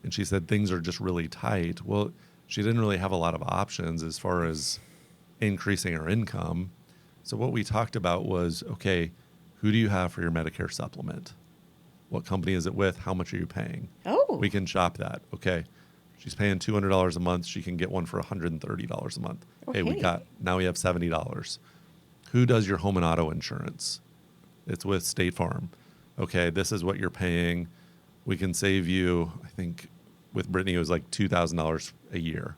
And she said things are just really tight. Well, she didn't really have a lot of options as far as increasing her income. So what we talked about was, okay, who do you have for your Medicare supplement? What company is it with? How much are you paying? Oh. We can shop that. Okay. She's paying $200 a month. She can get one for $130 a month. Okay. Hey, now we have $70. Who does your home and auto insurance? It's with State Farm. Okay, this is what you're paying. We can save you, I think with Brittany, it was like $2,000 a year.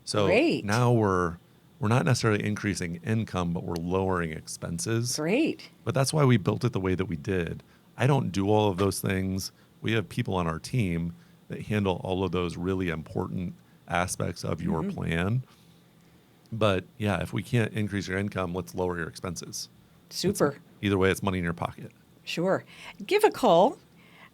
So Great. now we're not necessarily increasing income, but we're lowering expenses. Great. But that's why we built it the way that we did. I don't do all of those things. We have people on our team that handle all of those really important aspects of your plan. But yeah, if we can't increase your income, let's lower your expenses. Super. Either way, it's money in your pocket. Sure. Give a call,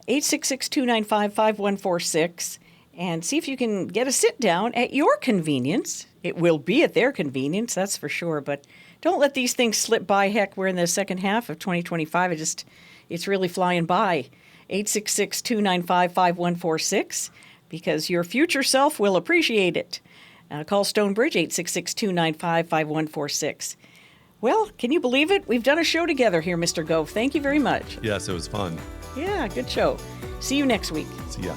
866-295-5146, and see if you can get a sit down at your convenience. It will be at their convenience, that's for sure. But don't let these things slip by. Heck, we're in the second half of 2025. It's really flying by. 866-295-5146, because your future self will appreciate it. Call Stonebridge, 866-295-5146. Well, can you believe it? We've done a show together here, Mr. Gove. Thank you very much. Yes, it was fun. Yeah, good show. See you next week. See ya.